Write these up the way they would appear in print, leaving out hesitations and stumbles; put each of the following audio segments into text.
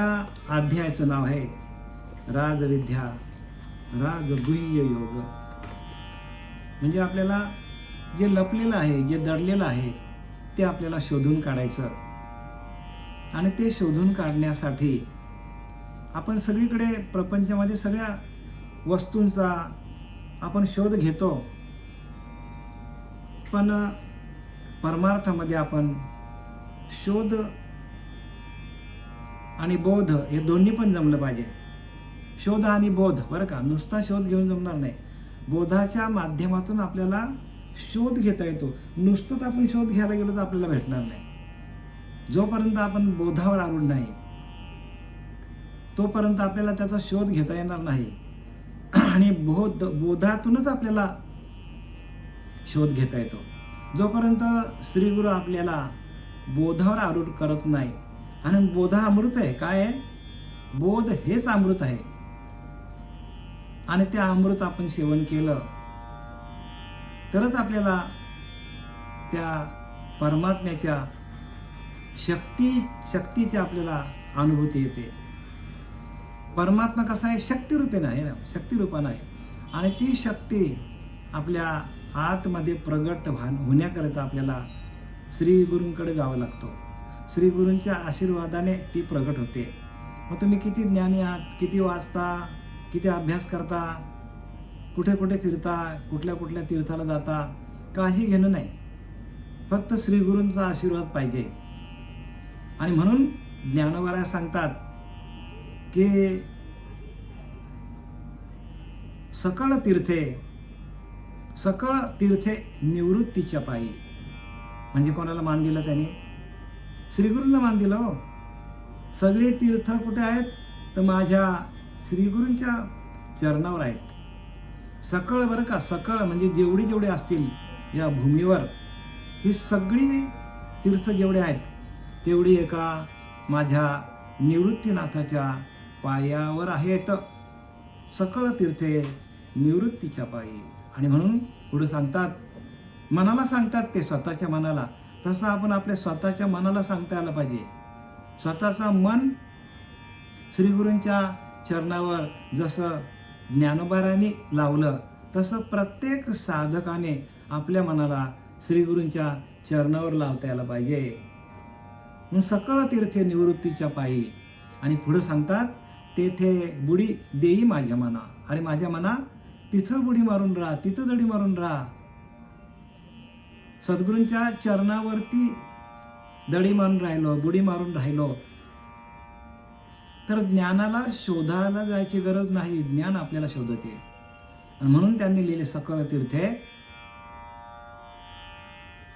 या अध्यायाचं नाव आहे राजविद्या राजगुह्य योग. म्हणजे आपल्याला जे लपलेलं आहे, जे दडलेलं आहे ते आपल्याला शोधून काढायचं. आणि ते शोधून काढण्यासाठी आपण सगळीकडे प्रपंचामध्ये सगळ्या वस्तूंचा आपण शोध घेतो, पण परमार्थामध्ये आपण शोध आणि बोध हे दोन्ही पण जमलं पाहिजे. शोध आणि बोध, बरं का, नुसता शोध घेऊन जमणार नाही. बोधाच्या माध्यमातून आपल्याला शोध घेता येतो. नुसतंच आपण शोध घ्यायला गेलो तर आपल्याला भेटणार नाही. जोपर्यंत आपण बोधावर आरूढ नाही तोपर्यंत आपल्याला त्याचा शोध घेता येणार नाही. आणि बोधातूनच आपल्याला शोध घेता येतो. जोपर्यंत श्रीगुरु आपल्याला बोधावर आरूढ करत नाही. आणि बोध हा अमृत आहे. काय आहे? बोध हेच अमृत आहे. आणि ते अमृत आपण सेवन केलं तरच आपल्याला त्या परमात्म्याच्या शक्तीची आपल्याला अनुभूती येते. परमात्मा कसा आहे? शक्तिरूपेण आहे ना, शक्तिरूपानं आहे. आणि ती शक्ती आपल्या आतमध्ये प्रगट होण्याकरिता आपल्याला श्री गुरूंकडे जावं लागतो. श्री गुरूंच्या आशीर्वादाने ती प्रगट होते. मग तुम्ही किती ज्ञानी आहात, किती वाचता, किती अभ्यास करता, कुठे कुठे फिरता, कुठल्या कुठल्या तीर्थाला जाता, काही घेणं नाही. फक्त श्री गुरूंचा आशीर्वाद पाहिजे. आणि म्हणून ज्ञानोबा सांगतात की सकळ तीर्थे निवृत्तीच्या पायी. म्हणजे कोणाला मान दिलं त्याने? श्रीगुरूंना मान दिलं. हो, सगळे तीर्थ कुठे आहेत? तर माझ्या श्रीगुरूंच्या चरणावर आहेत. सकळ, बरं का, सकळ म्हणजे जेवढे असतील या भूमीवर, ही सगळी तीर्थ जेवढे आहेत तेवढी एका माझ्या निवृत्तीनाथाच्या पायावर आहेत. सकळ तीर्थे निवृत्तीच्या पायी. आणि म्हणून पुढे सांगतात, मनाला सांगतात ते, स्वतःच्या मनाला. तसं आपण आपल्या स्वतःच्या मनाला सांगता आलं पाहिजे. स्वतःचं मन श्रीगुरूंच्या चरणावर जसं ज्ञानोबारांनी लावलं तसं प्रत्येक साधकाने आपल्या मनाला श्रीगुरूंच्या चरणावर लावता यायला पाहिजे. म्हणून सकळ तीर्थे निवृत्तीच्या पायी. आणि पुढे सांगतात, तेथे बुडी देई माझ्या मना. अरे माझ्या मना, तिथं बुडी मारून राहा, तिथं दडी मारून राहा. सद्गुरूंच्या चरणावरती दडी मारून राहिलो, बुडी मारून राहिलो तर ज्ञानाला शोधायला जायची गरज नाही. ज्ञान आपल्याला शोधत येईल. आणि म्हणून त्यांनी लिहिले सकळ तीर्थे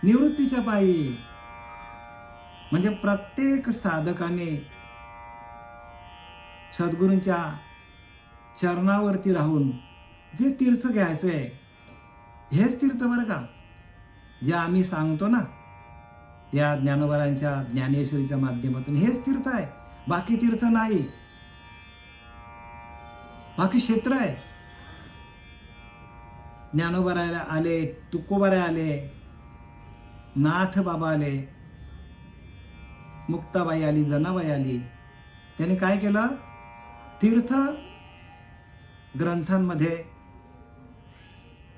निवृत्तीच्या पायी. म्हणजे प्रत्येक साधकाने सद्गुरूंच्या चरणावरती राहून जे तीर्थ घ्यायचंय, हेच तीर्थ, बरं का, जे आम्ही सांगतो ना या ज्ञानोबारांच्या ज्ञानेश्वरीच्या माध्यमातून, हेच तीर्थ आहे. बाकी तीर्थ नाही. बाकी क्षेत्र आहे. ज्ञानोबा आले, तुकोबाराय आले, नाथ बाबा आले, मुक्ताबाई आली, जनाबाई आली. त्यांनी काय केलं? तीर्थ ग्रंथांमध्ये,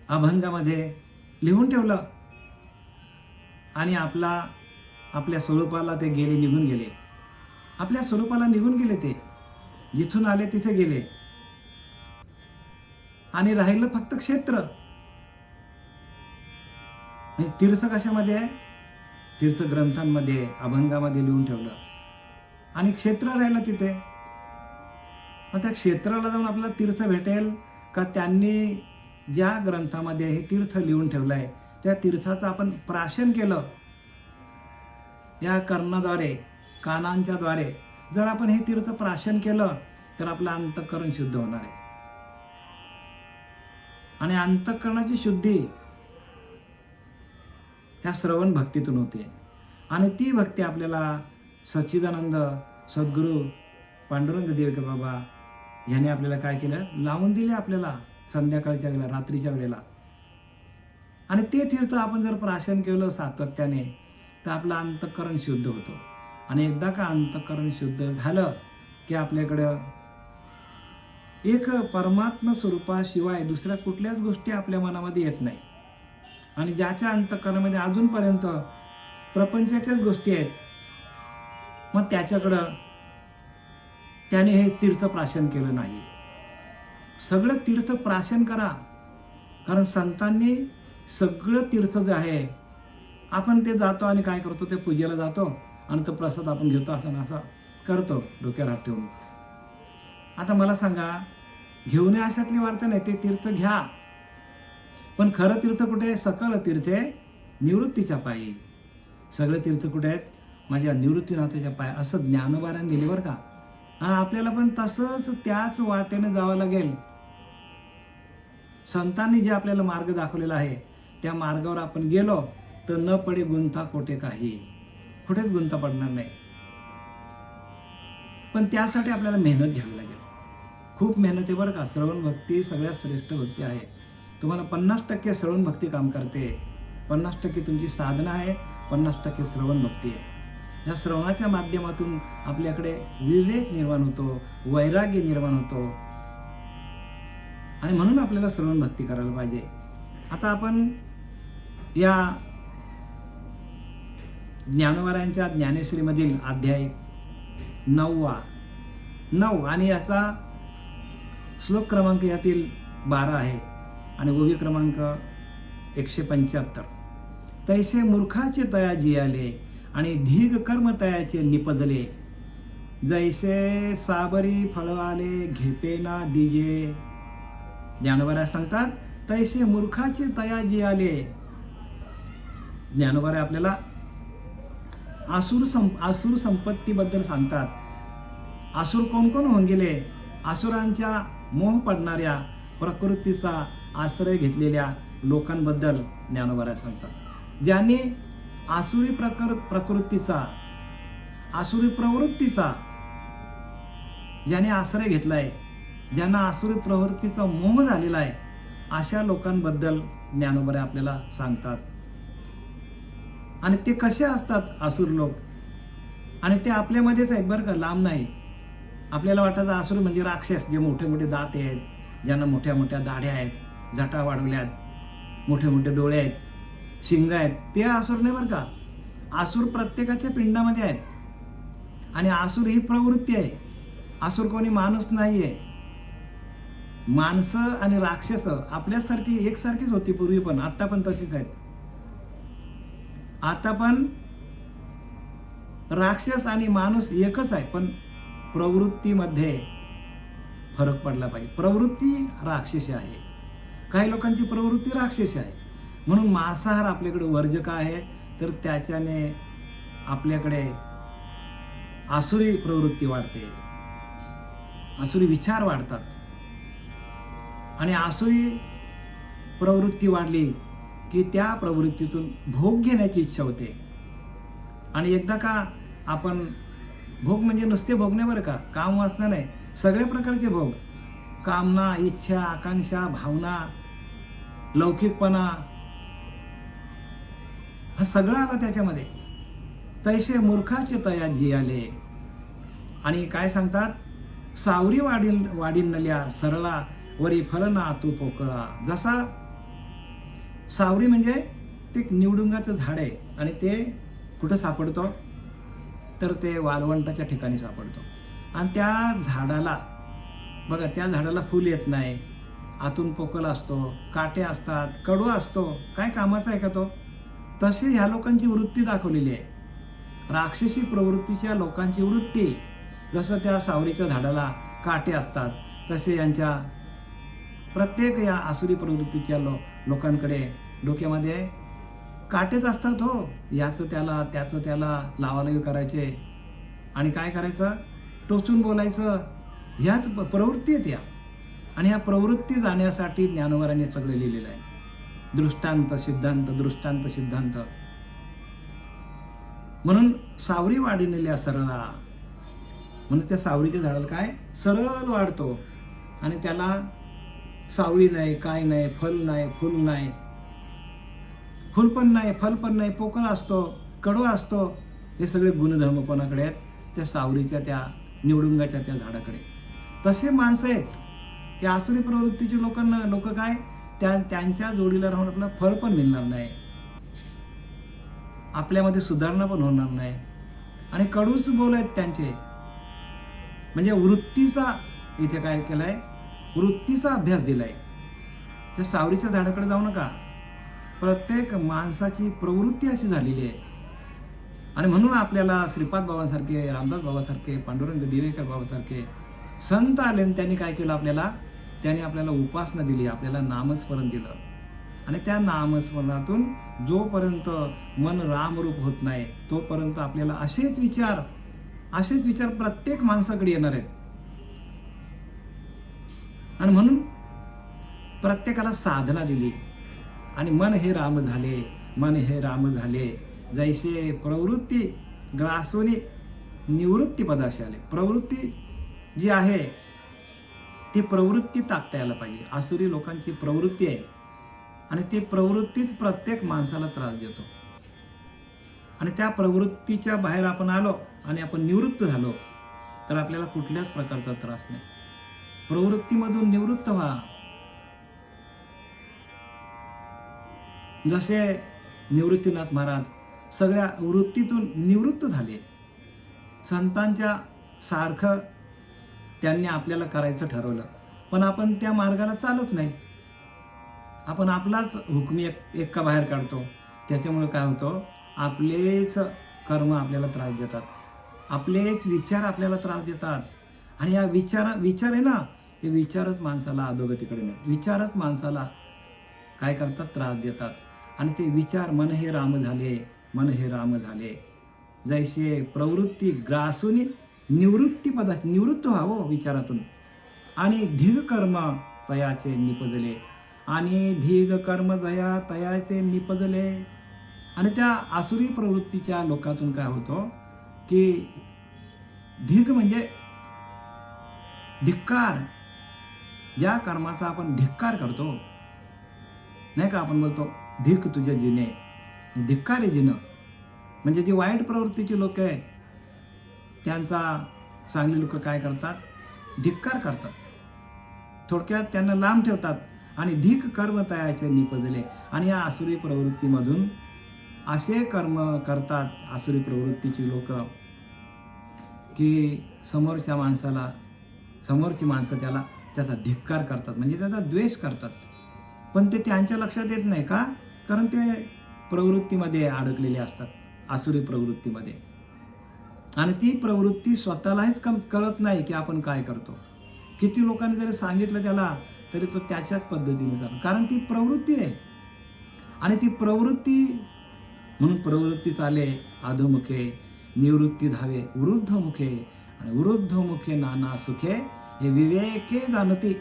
अभंगामध्ये लिहून ठेवलं. आणि आपल्या स्वरूपाला ते निघून गेले. आपल्या स्वरूपाला निघून गेले. ते जिथून आले तिथे गेले. आणि राहिलं फक्त क्षेत्र. म्हणजे तीर्थ कशामध्ये आहे? तीर्थ ग्रंथांमध्ये, अभंगामध्ये लिहून ठेवलं. आणि क्षेत्र राहिलं तिथे. मग त्या क्षेत्राला जाऊन आपल्याला तीर्थ भेटेल का? त्यांनी ज्या ग्रंथामध्ये हे तीर्थ लिहून ठेवलंय त्या तीर्थाचं आपण प्राशन केलं, या कर्णाद्वारे, कानांच्या द्वारे जर आपण हे तीर्थ प्राशन केलं तर आपलं अंतःकरण शुद्ध होणार आहे. आणि अंतःकरणाची शुद्धी ह्या श्रवण भक्तीतून होते. आणि ती भक्ती आपल्याला सच्चिदानंद सद्गुरू पांडुरंग देवके बाबा ह्याने आपल्याला काय केलं? लावून दिले आपल्याला संध्याकाळच्या वेळेला, रात्रीच्या वेळेला. आणि ते तीर्थ आपण जर प्राशन केलं सातत्याने तर आपलं अंतःकरण शुद्ध होतं. आणि एकदा का अंतःकरण शुद्ध झालं की आपल्याकडं एक परमात्मा स्वरूपाशिवाय दुसऱ्या कुठल्याच गोष्टी आपल्या मनामध्ये येत नाही. आणि ज्याच्या अंतःकरणामध्ये अजूनपर्यंत प्रपंचाच्याच गोष्टी आहेत, मग त्याच्याकडं त्याने हे तीर्थप्राशन केलं नाही. सगळं तीर्थप्राशन करा, कारण संतांनी सगळं तीर्थ जे आहे आपण ते जातो आणि काय करतो, ते पूजेला जातो आणि तो प्रसाद आपण घेतो, असं असं करतो डोक्यावर हात ठेवून. आता मला सांगा, घेऊन अशातली वार्ता नाही, ते तीर्थ घ्या, पण खरं तीर्थ कुठे आहे? सकल तीर्थे निवृत्तीच्या पायी. सगळे तीर्थ कुठे आहेत? माझ्या निवृत्तीनाथाच्या पाय, असं ज्ञानोबाराने लिहिले बरं का. आणि आपल्याला पण तसंच त्याच वाटेने जावं लागेल. संतांनी जे आपल्याला मार्ग दाखवलेला आहे त्या मार्गावर आपण गेलो तर न पडे गुंता कोठे काही, कुठेच गुंता पडणार नाही. पण त्यासाठी आपल्याला मेहनत घ्यावी लागेल, खूप मेहनत आहे बरं का. श्रवण भक्ती सगळ्यात श्रेष्ठ भक्ती आहे. तुम्हाला 50% श्रवण भक्ती काम करते, 50% तुमची साधना आहे, 50% श्रवण भक्ती आहे. या श्रवणाच्या माध्यमातून आपल्याकडे विवेक निर्माण होतो, वैराग्य निर्माण होतो, आणि म्हणून आपल्याला श्रवण भक्ती करायला पाहिजे. आता आपण या ज्ञानोबारायांच्या ज्ञानेश्वरीमधील अध्याय 9 आणि याचा श्लोक क्रमांक यातील 12 आहे आणि ओवी क्रमांक 175. तैसे मूर्खाचे तया जियाले आणि धीग कर्म तयाचे निपजले, जैसे साबरी फळवाले घेपेना दिजे. ज्ञानोबा सांगतात तैसे मूर्खाचे तया जियाले. ज्ञानोबा आपल्याला आसुर संपत्तीबद्दल सांगतात. आसुर कोण कोण होऊन गेले? आसुरांच्या मोह पडणाऱ्या प्रकृतीचा आश्रय घेतलेल्या लोकांबद्दल ज्ञानोबा सांगतात. ज्यांनी आसुरी प्रकृतीचा, आसुरी प्रवृत्तीचा ज्याने आश्रय घेतलाय, ज्यांना आसुरी प्रवृत्तीचा मोह झालेला आहे, अशा लोकांबद्दल ज्ञानोबा आपल्याला सांगतात. आणि ते कसे असतात आसुर लोक? आणि ते आपल्यामध्येच आहेत बरं का, लांब नाही. आपल्याला वाटायचं आसुर म्हणजे राक्षस, जे मोठे मोठे दात आहेत, ज्यांना मोठ्या मोठ्या दाढ्या आहेत, जटा वाढवल्यात, मोठे मोठे डोळे आहेत, शिंग आहेत, ते आसुर नाही बरं का. आसुर प्रत्येकाच्या पिंडामध्ये आहेत. आणि आसुर ही प्रवृत्ती आहे. आसुर कोणी माणूस नाही आहे. माणसं आणि राक्षस आपल्यासारखी एकसारखीच होती पूर्वी, पण आता पण तशीच आहेत. आता पण राक्षस आणि माणूस एकच आहे, पण प्रवृत्तीमध्ये फरक पडला पाहिजे. प्रवृत्ती राक्षसी आहे, काही लोकांची प्रवृत्ती राक्षसी आहे. म्हणून मांसाहार आपल्याकडे वर्ज्य का आहे? तर त्याच्याने आपल्याकडे आसुरी प्रवृत्ती वाढते, आसुरी विचार वाढतात. आणि आसुरी प्रवृत्ती वाढली की त्या प्रवृत्तीतून भोग घेण्याची इच्छा होते. आणि एकदा का आपण भोग म्हणजे नुसते भोगणे बरं का, काम वासना नाही, सगळ्या प्रकारचे भोग, कामना, इच्छा, आकांक्षा, भावना, लौकिकपणा, हा सगळं आला त्याच्यामध्ये. तैसे मूर्खाचे तया जियाले. आणि काय सांगतात? सावरी वाढीनल्या सरळा वरी फलना तू पोकळा. जसा सावरी म्हणजे ते निवडुंगाचं झाड आहे, आणि ते कुठं सापडतो? तर ते वाळवंटाच्या ठिकाणी सापडतो. आणि त्या झाडाला बघा, त्या झाडाला फूल येत नाही, आतून पोकळ असतो, काटे असतात, कडू असतो, काय कामाचा आहे का तो? तशी ह्या लोकांची वृत्ती दाखवलेली आहे. राक्षसी प्रवृत्तीच्या लोकांची वृत्ती. जसं त्या सावरीच्या झाडाला काटे असतात, तसे यांच्या प्रत्येक या आसुरी प्रवृत्तीच्या लोकांकडे डोक्यामध्ये काटेच असतात. हो, याचं त्याला, त्याचं त्याला लावालावी करायचे आणि काय करायचं? टोचून बोलायचं. ह्याच प्रवृत्ती आहेत या. आणि ह्या प्रवृत्ती जाण्यासाठी ज्ञानोबारांनी सगळं लिहिलेलं आहे. दृष्टांत सिद्धांत, दृष्टांत सिद्धांत. म्हणून सावरी वाढीनेल्या सरळा, म्हणून त्या सावरीच्या झाडाला काय सरळ वाढतो, आणि त्याला सावळी नाही, काय नाही, फल नाही, फूल नाही, फूल पण नाही, फल पण नाही, पोकळ असतो, कडू असतो. हे सगळे गुणधर्म कोणाकडे आहेत? त्या सावरीच्या त्या निवडुंगाच्या त्या झाडाकडे. तसे माणसं आहेत की आसुरी प्रवृत्तीची लोक काय त्यांच्या जोडीला राहून आपल्याला फळ पण मिळणार नाही, आपल्यामध्ये सुधारणा पण होणार नाही आणि कडूच बोल आहेत त्यांचे. म्हणजे वृत्तीचा इथे काय केलाय, वृत्तीचा अभ्यास दिलाय. त्या सावरीच्या झाडाकडे जाऊ नका. प्रत्येक माणसाची प्रवृत्ती अशी झालेली आहे. आणि म्हणून आपल्याला श्रीपाद बाबासारखे, रामदास बाबासारखे, पांडुरंग दिवेकर बाबासारखे संत आले आणि त्यांनी काय केलं, त्यांनी आपल्याला उपासना दिली, आपल्याला नामस्मरण दिलं. आणि त्या नामस्मरणातून जोपर्यंत मन रामरूप होत नाही तोपर्यंत आपल्याला असेच विचार प्रत्येक माणसाकडे येणार आहेत. आणि म्हणून प्रत्येकाला साधना दिली आणि मन हे राम झाले, जैसे प्रवृत्ती ग्रासोनी निवृत्ती पदाशी आले. प्रवृत्ती जी आहे ती प्रवृत्ती टाकता यायला पाहिजे. आसुरी लोकांची प्रवृत्ती आहे आणि ती प्रवृत्तीच प्रत्येक माणसाला त्रास देतो. आणि त्या प्रवृत्तीच्या बाहेर आपण आलो आणि आपण निवृत्त झालो तर आपल्याला कुठल्याच प्रकारचा त्रास नाही. प्रवृत्तीमधून निवृत्त व्हा. जसे निवृत्तीनाथ महाराज सगळ्या वृत्तीतून निवृत्त झाले. संतांच्या सारखं त्यांनी आपल्याला करायचं ठरवलं, पण आपण त्या मार्गाला चालत नाही. आपण आपलाच हुकमी एक्का बाहेर काढतो. त्याच्यामुळे काय होतं, आपलेच कर्म आपल्याला त्रास देतात, आपलेच विचार आपल्याला त्रास देतात. आणि या विचार आहे ना, ते विचारच माणसाला अधोगतीकडे नेतात. विचारच माणसाला काय करतात, त्रास देतात. आणि ते विचार मन हे राम झाले, जैसे प्रवृत्ती ग्रासून निवृत्त व्हावं विचारातून. आणि धीग कर्म तयाचे निपजले. आणि त्या आसुरी प्रवृत्तीच्या लोकातून काय होतं की धीग म्हणजे धिक्कार. ज्या कर्माचा आपण धिक्कार करतो नाही का, आपण बोलतो धिक तुझ्या जिने, धिक्कार आहे जिनं. म्हणजे जी वाईट प्रवृत्तीची लोक आहेत त्यांचा चांगली लोक काय करतात, धिक्कार करतात. थोडक्यात त्यांना लांब ठेवतात. आणि धिक कर्म तयाचे निपजले. आणि या आसुरी प्रवृत्तीमधून असे कर्म करतात आसुरी प्रवृत्तीची लोक की समोरची माणसं त्याचा धिक्कार करतात, म्हणजे त्याचा द्वेष करतात. पण ते त्यांच्या लक्षात येत नाही का, कारण ते प्रवृत्तीमध्ये अडकलेले असतात, आसुरी प्रवृत्तीमध्ये. आणि ती प्रवृत्ती स्वतःलाच कळत नाही की आपण काय करतो. किती लोकांनी जरी सांगितलं त्याला तरी तो त्याच्याच पद्धतीने चालतो, कारण ती प्रवृत्ती आहे. आणि ती प्रवृत्ती म्हणून प्रवृत्ती चाले अधोमुखे, निवृत्ती धावे वृद्धमुखे, आणि वृद्धमुखे नाना सुखे हे विवेके जाणती.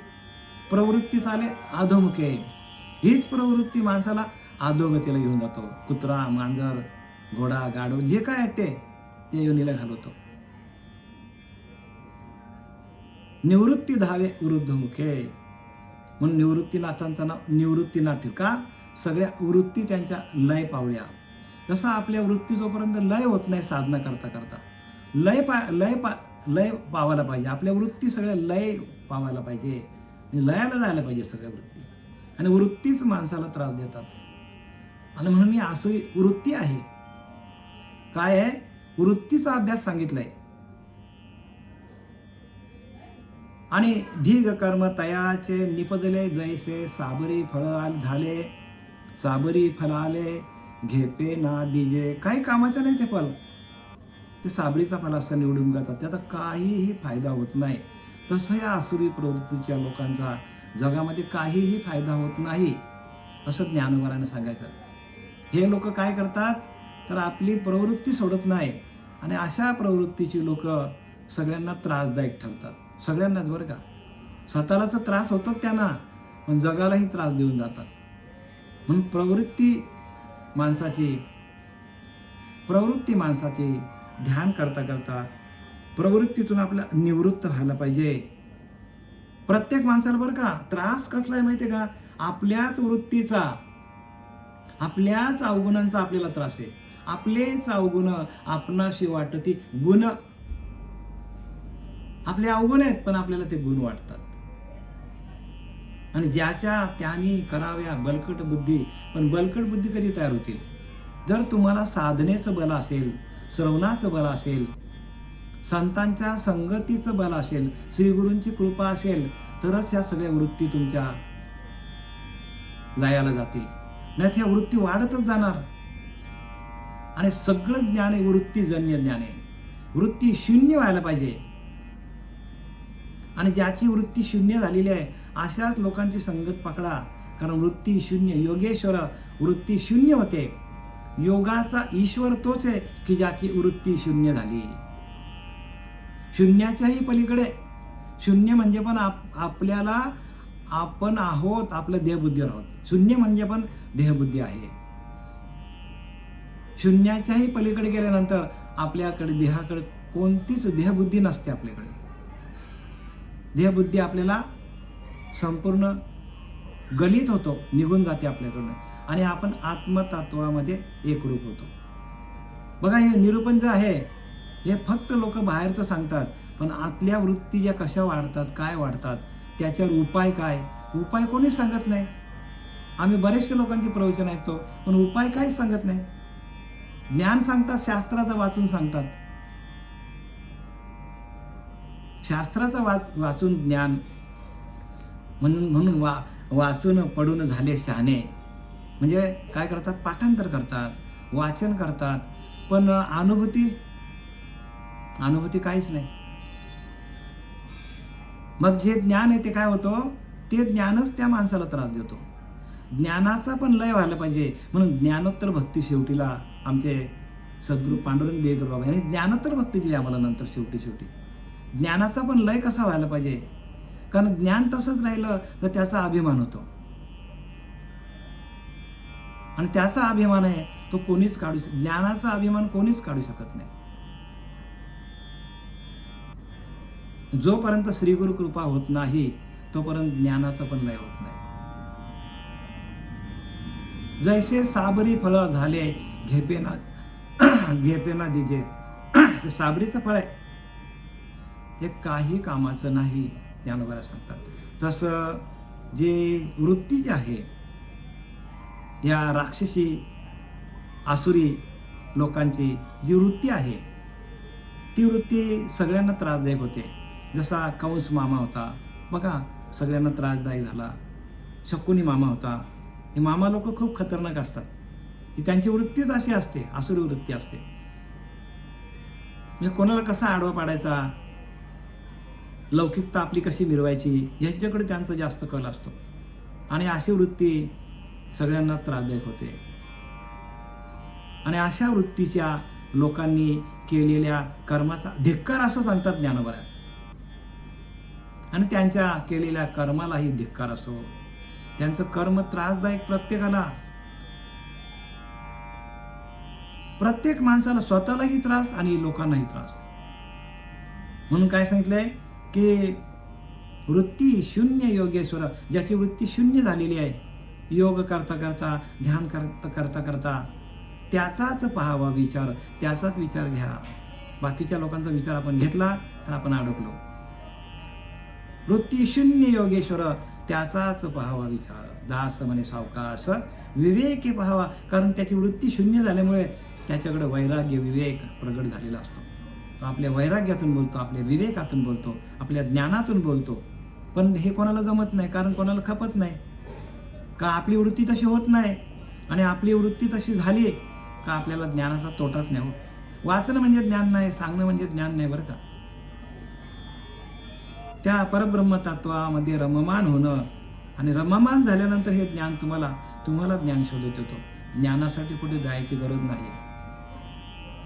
प्रवृत्ती चाले अधोमुखे. हीच प्रवृत्ती माणसाला अधोगतीला घेऊन जातो. कुत्रा, मांजर, घोडा, गाढव जे काय आहे ते योनीला घालवतो. निवृत्ती धावे वृद्धमुखे म्हणून निवृत्तीनाथांचं नाव निवृत्तीनाथ ठेव. का, सगळ्या वृत्ती त्यांच्या लय पावल्या. जसं आपल्या वृत्ती जोपर्यंत लय होत नाही साधना करता करता, लय पावायला पाहिजे. आपल्या वृत्ती सगळ्या लय पावायला पाहिजे, लयाला जायला पाहिजे सगळ्या वृत्ती. आणि वृत्तीच माणसाला त्रास देतात. आणि म्हणून ही आसुरी वृत्ती आहे. काय आहे, वृत्तीचा अभ्यास सांगितलाय. आणि धीग कर्म तयाचे निपजले, जैसे साबरी फळ आले घेपे ना दिजे. काही कामाचं नाही ते फल, ते साबरीचा फल असतं, निवडून जातात, त्याचा काहीही फायदा होत नाही. तसं या आसुरी प्रवृत्तीच्या लोकांचा जगामध्ये काहीही फायदा होत नाही असं ज्ञानोबाराने सांगायचं. हे लोक काय करतात तर आपली प्रवृत्ती सोडत नाही. आणि अशा प्रवृत्तीची लोक सगळ्यांना त्रासदायक ठरतात. सगळ्यांनाच बरं का, स्वतःला तर त्रास होतोच त्यांना, पण जगालाही त्रास देऊन जातात. म्हणून प्रवृत्ती माणसाची ध्यान करता करता प्रवृत्तीतून आपल्याला निवृत्त व्हायला पाहिजे. प्रत्येक माणसाला बरं का त्रास कसला आहे माहिती आहे का, आपल्याच वृत्तीचा, आपल्याच अवगुणांचा आपल्याला त्रास आहे. आपलेच अवगुण आपणाशी वाटती गुण. आपले अवगुण आहेत, पण आपल्याला ते गुण वाटतात. आणि ज्याच्या त्याने कराव्या बलकट बुद्धी, पण बलकट बुद्धी कधी तयार होतील? जर तुम्हाला साधनेचं बल असेल, श्रवणाचं बल असेल, संतांच्या संगतीचं बल असेल, श्रीगुरूंची कृपा असेल, तरच ह्या सगळ्या वृत्ती तुमच्या लयाला जातील. नाही ह्या वृत्ती वाढतच जाणार. आणि सगळं ज्ञान हे वृत्तीजन्य ज्ञान आहे. वृत्ती शून्य व्हायला पाहिजे. आणि ज्याची वृत्ती शून्य झालेली आहे अशाच लोकांची संगत पकडा. कारण वृत्ती शून्य, योगेश्वर वृत्ती शून्य होते. योगाचा ईश्वर तोच आहे की ज्याची वृत्ती शून्य झाली. शून्याच्याही पलीकडे, शून्य म्हणजे पण आपल्याला आपण आहोत, आपलं देहबुद्धीवर आहोत. शून्य म्हणजे पण देहबुद्धी आहे. शून्याच्याही पलीकडे गेल्यानंतर आपल्याकडे देहाकडे कोणतीच देहबुद्धी नसते. आपल्याकडे देहबुद्धी आपल्याला संपूर्ण गलित होतो, निघून जाते आपल्याकडनं, आणि आपण आत्मतत्वामध्ये एकरूप होतो. बघा, हे निरूपण जे आहे हे फक्त लोक बाहेरचं सांगतात, पण आतल्या वृत्ती ज्या कशा वाढतात, काय वाढतात, त्याच्यावर उपाय काय, उपाय कोणीच सांगत नाही. आम्ही बरेचशे लोकांची प्रवचन ऐकतो, पण उपाय काहीच सांगत नाही. ज्ञान सांगतात, शास्त्राचं वाचून सांगतात. शास्त्राचं वाचून ज्ञान म्हणून वाचून पडून झाले शहाणे. म्हणजे काय करतात? पाठांतर करतात, वाचन करतात, पण अनुभूती काहीच नाही. मग जे ज्ञान आहे ते काय होतं? ते ज्ञानच त्या माणसाला त्रास देतो. ज्ञानाचा पण लय व्हायला पाहिजे. म्हणून ज्ञानोत्तर भक्ती शेवटीला आमचे सद्गुरू पांडुरंग देवकर बाबा यांनी ज्ञानोत्तर भक्ती दिली आम्हाला. नंतर शेवटी ज्ञानाचा पण लय कसा व्हायला पाहिजे? कारण ज्ञान तसंच राहिलं तर त्याचा अभिमान होतो, आणि त्याचा अभिमान आहे तो कोणीच काढू शकत. ज्ञानाचा अभिमान कोणीच काढू शकत नाही. जोपर्यंत श्रीगुरु कृपा होत नाही तोपर्यंत ज्ञानाचा पण लय होत नाही. जैसे साबरी फळ झाले घेपेना दिजे. साबरीचं फळ आहे ते काही कामाचं नाही, ज्ञानोबा सांगतात. तसं जे वृत्ती जी आहे या राक्षसी आसुरी लोकांची जी वृत्ती आहे ती वृत्ती सगळ्यांना त्रासदायक होते. जसा कंस मामा होता बघा, सगळ्यांना त्रासदायक झाला. शकुनी मामा होता. हे मामा लोक खूप खतरनाक असतात. ही त्यांची वृत्तीच अशी असते, आसुरी वृत्ती असते. म्हणजे कोणाला कसा आडवा पाडायचा, लौकिकता आपली कशी मिरवायची, यांच्याकडे त्यांचा जास्त कल असतो. आणि अशी वृत्ती सगळ्यांना त्रासदायक होते. आणि अशा वृत्तीच्या लोकांनी केलेल्या कर्माचा धिक्कार असं सांगतात ज्ञानोबा. आणि त्यांच्या केलेल्या कर्मालाही धिक्कार असो. त्यांचं कर्म त्रासदायक प्रत्येकाला, प्रत्येक माणसाला, स्वतःलाही त्रास आणि लोकांनाही त्रास. म्हणून काय सांगितलंय की वृत्ती शून्य योगेश्वर, ज्याची वृत्ती शून्य झालेली आहे, योग करता करता, ध्यान करता करता त्याचाच पाहावा विचार, त्याचाच विचार घ्या. बाकीच्या लोकांचा विचार आपण घेतला तर आपण अडकलो. वृत्ती शून्य योगेश्वर, त्याचाच पाहावा विचार. दास म्हणे सावकाश विवेकी पाहावा. कारण त्याची वृत्ती शून्य झाल्यामुळे त्याच्याकडे वैराग्य, विवेक प्रगट झालेला असतो. तो आपल्या वैराग्यातून बोलतो, आपल्या विवेकातून बोलतो, आपल्या ज्ञानातून बोलतो. पण हे कोणाला जमत नाही, कारण कोणाला खपत नाही का आपली वृत्ती तशी होत नाही. आणि आपली वृत्ती तशी झाली का आपल्याला ज्ञानाचा तोटाच नाही होत. वाचणं म्हणजे ज्ञान नाही, सांगणं म्हणजे ज्ञान नाही बरं का. त्या परब्रह्म तत्वामध्ये रममान होणं, आणि रममान झाल्यानंतर हे ज्ञान तुम्हाला ज्ञान शोधत येतो. ज्ञानासाठी कुठे जायची गरज नाही.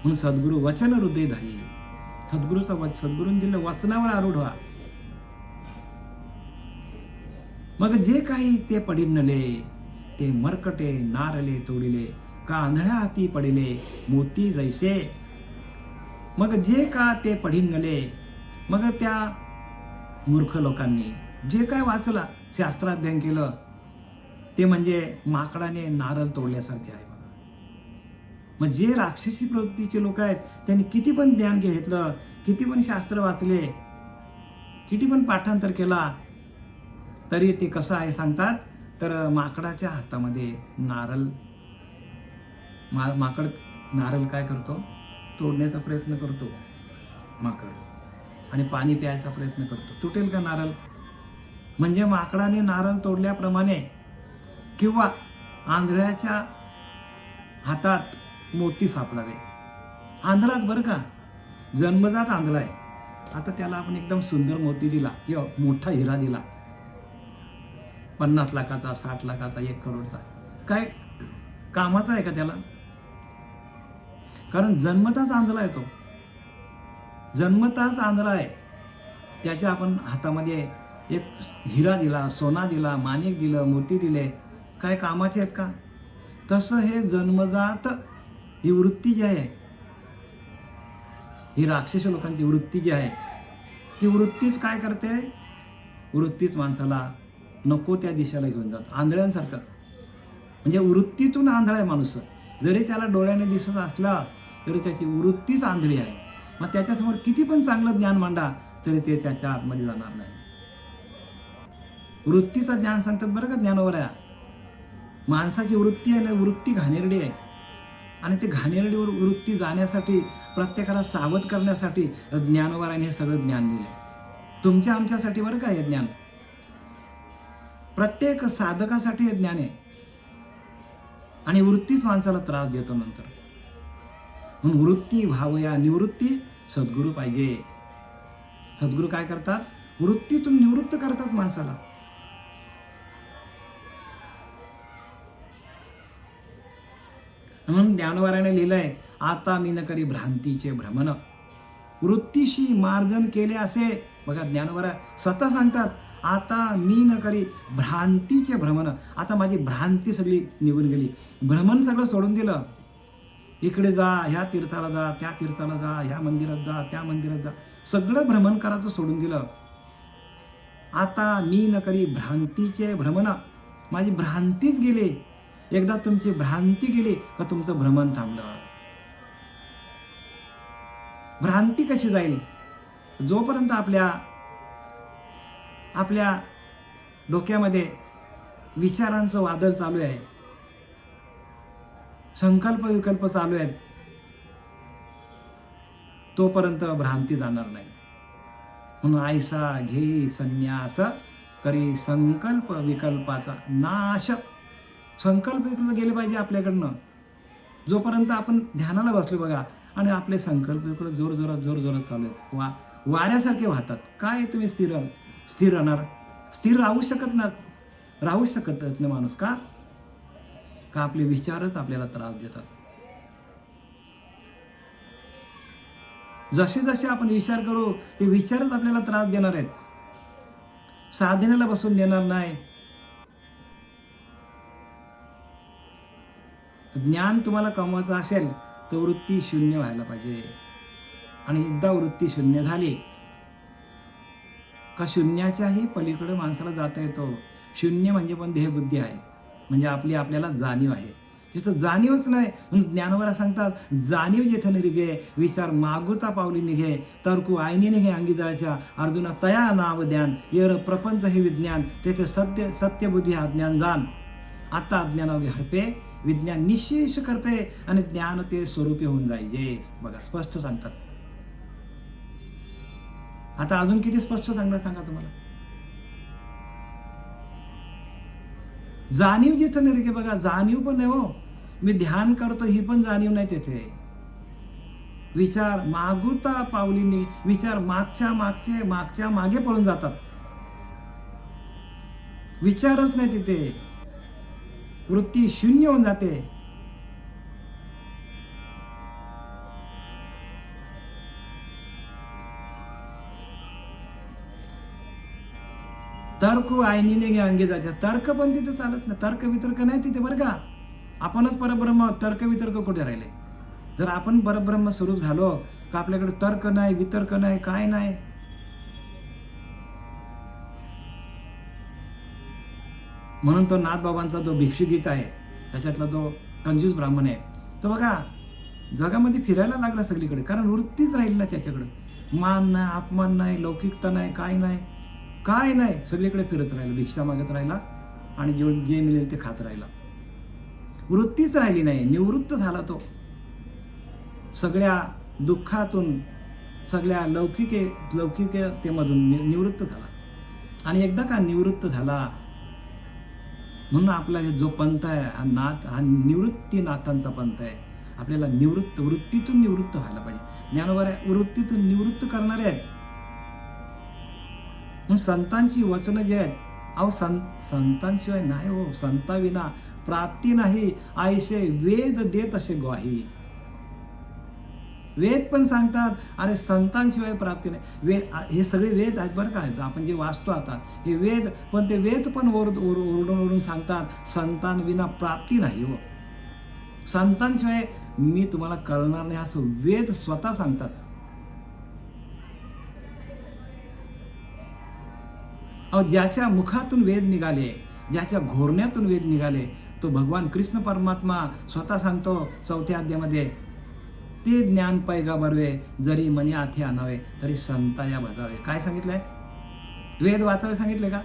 म्हणून सद्गुरू वचन हृदयधारी, सद्गुरूंनी दिलं वचनावर आरूढ व्हा. मग जे काही ते पडिनले ते मरकटे नारले तोडिले, का आंधळ्या हाती पडिले मोती जैसे. मग जे का ते पडिनले, मग त्या मूर्ख लोकांनी जे काय वाचला, शास्त्राध्ययन केलं, ते म्हणजे माकडाने नारळ तोडल्यासारखे आहे बघा. मग जे राक्षसी प्रवृत्तीचे लोक आहेत त्यांनी किती पण ज्ञान घेतलं, किती पण शास्त्र वाचले, किती पण पाठांतर केला तरी ते कसं आहे सांगतात, तर माकडाच्या हातामध्ये नारळ, माकड नारळ काय करतो, तोडण्याचा प्रयत्न करतो माकड, आणि पाणी प्यायचा प्रयत्न करतो, तुटेल का नारळ? म्हणजे माकडाने नारळ तोडल्याप्रमाणे, किंवा आंधळ्याच्या हातात मोती सापडावे. आंधळाच बरं का, जन्मजात आंधळा आहे, आता त्याला आपण एकदम सुंदर मोती दिला किंवा मोठा हिरा दिला, 50 लाखाचा, 60 लाखाचा, 1 करोडचा, काय कामाचा आहे का त्याला? कारण जन्मताच आंधळा आहे तो, जन्मताच आंधळा आहे. त्याच्या आपण हातामध्ये एक हिरा दिला, सोना दिला, माणिक दिलं, मोती दिले, काय कामाचे आहेत का? तसं हे जन्मजात ही वृत्ती जी आहे, ही राक्षस लोकांची वृत्ती जी आहे, ती वृत्तीच काय करते, वृत्तीच माणसाला नको त्या दिशेला घेऊन जात, आंधळ्यांसारखं. म्हणजे वृत्तीतून आंधळा आहे माणूस, जरी त्याला डोळ्याने दिसत असला तरी त्याची वृत्तीच आंधळी आहे. मग त्याच्यासमोर किती पण चांगलं ज्ञान मांडा तरी ते त्याच्या आतमध्ये जाणार नाही. वृत्तीचं ज्ञान सांगतात बरं का ज्ञानोबर आहे. माणसाची वृत्ती आहे ना, वृत्ती घाणेरडी आहे, आणि ते घाणेरडीवर वृत्ती जाण्यासाठी प्रत्येकाला सावध करण्यासाठी ज्ञानोबाराने हे सगळं ज्ञान दिले, तुमच्या आमच्यासाठी बरं का. हे ज्ञान प्रत्येक साधकासाठी हे ज्ञान आहे, आणि वृत्तीच माणसाला त्रास देतो नंतर. म्हणून वृत्ती भावया निवृत्ती, सद्गुरू पाहिजे. सद्गुरू काय करतात, वृत्तीतून निवृत्त करतात माणसाला. म्हणून ज्ञानोबाराने लिहिलंय, आता मी न करी भ्रांतीचे भ्रमण, वृत्तीशी मार्जन केले असे. बघा ज्ञानोबा स्वतः सांगतात, आता मी न करी भ्रांतीचे भ्रमण, आता माझी भ्रांती सगळी निघून गेली, भ्रमण सगळं सोडून दिलं. इकडे जा, ह्या तीर्थाला जा, त्या तीर्थाला जा, ह्या मंदिरात जा, त्या मंदिरात जा, सगळं भ्रमण करायचं सोडून दिलं. आता मी न करी भ्रांतीचे भ्रमण, माझी भ्रांतीच गेली. एकदा तुमची भ्रांती गेली का तुमचं भ्रमण थांबलं. भ्रांती कशी जाईल, जोपर्यंत आपल्या डोक्यामध्ये विचारांचं वादळ चालू आहे, संकल्प विकल्प चालू आहेत, तोपर्यंत भ्रांती जाणार नाही. म्हणून आयसा घे संन्यास करी संकल्प विकल्पाचा नाश. संकल्प विकल्प गेले पाहिजे आपल्याकडनं. जोपर्यंत आपण ध्यानाला बसलो बघा, आणि आपले संकल्प विकल्प जोरजोरात चालू आहेत, वाऱ्यासारखे वाहतात, काय तुम्ही स्थिर राहणार? स्थिर राहू शकत नाही माणूस. का आपले विचारच आपल्याला त्रास देतात. जसे जसे आपण विचार करू ते विचारच आपल्याला त्रास देणार आहेत, साधनेला बसून देणार नाही. ज्ञान तुम्हाला कमवायचं असेल तर वृत्ती शून्य व्हायला पाहिजे. आणि एकदा वृत्ती शून्य झाली का शून्याच्याही पलीकडे माणसाला जाता येतो. शून्य म्हणजे पण देहबुद्धी आहे, म्हणजे आपल्याला जाणीव आहे. जिथं जाणीवच नाही, म्हणून ज्ञानोबा सांगतात, जाणीव जेथे निघे विचार मागुता पावली निघे, तर्कू आईने निघे अंगी जायच्या, अर्जुना तया नाव ध्यान, येर प्रपंच हे विज्ञान, तेथे सत्यबुद्धी हा ज्ञान जाण. आता अज्ञानावी हरपे विज्ञान निशेष करपे, आणि ज्ञान ते स्वरूपी होऊन जायचे. बघा स्पष्ट सांगतात. आता अजून किती स्पष्ट सांगणार सांगा तुम्हाला. जाणीव जिथं नाही रे, बघा जाणीव पण नाही हो, मी ध्यान करतो ही पण जाणीव नाही तेथे. विचार मागुता पावलीने, विचार मागच्या मागे पळून जातात, विचारच नाही तिथे, वृत्ती शून्य होऊन जाते. तर्क आईनीने अंगे जायच्या, तर्क पण तिथे चालत नाही, तर्क वितर्क नाही तिथे बरं का. आपणच परब्रह्म, तर्क वितर्क कुठे राहिले. जर आपण परब्रह्म स्वरूप झालो का आपल्याकडे तर्क नाही, वितर्क नाही, काय नाही. म्हणून तो नाथबाबांचा जो भिक्षुगीत आहे त्याच्यातला तो कंजूस ब्राह्मण आहे, तो बघा जगामध्ये फिरायला लागला सगळीकडे, कारण वृत्तीच राहील ना त्याच्याकडे. मान नाही, अपमान नाही, लौकिकता नाही, काय नाही, काय नाही, सगळीकडे फिरत राहिला, भिक्षा मागत राहिला आणि जे मिळेल ते खात राहिला. वृत्तीच राहिली नाही, निवृत्त झाला तो सगळ्या दुःखातून, सगळ्या लौकिकतेमधून निवृत्त झाला. आणि एकदा का निवृत्त झाला, म्हणून आपला जो पंथ आहे हा नाथ, हा निवृत्ती नाथांचा पंथ आहे. आपल्याला वृत्तीतून निवृत्त व्हायला पाहिजे. ज्ञानोबा वृत्तीतून निवृत्त करणारे आहेत. मग संतांची वचनं जे आहेत, अहो संतांशिवाय नाही हो, संताविना प्राप्ती नाही, आयशे वेद देत असे ग्वाही. वेद पण सांगतात, अरे संतांशिवाय प्राप्ती नाही. हे सगळे वेद आहेत बरं का, आपण जे वाचतो आता हे वेद, पण ते वेद पण ओरडून सांगतात संतांविना प्राप्ती नाही हो, संतांशिवाय मी तुम्हाला कळणार नाही, असं वेद स्वतः सांगतात. अहो ज्याच्या मुखातून वेद निघाले, ज्याच्या घोरण्यातून वेद निघाले, तो भगवान कृष्ण परमात्मा स्वतः सांगतो 4थ्या अध्यायामध्ये, ते ज्ञान पैगंबरवे जरी मनी आथे आणावे तरी संताया भजावे. काय सांगितलंय? वेद वाचावे सांगितले का?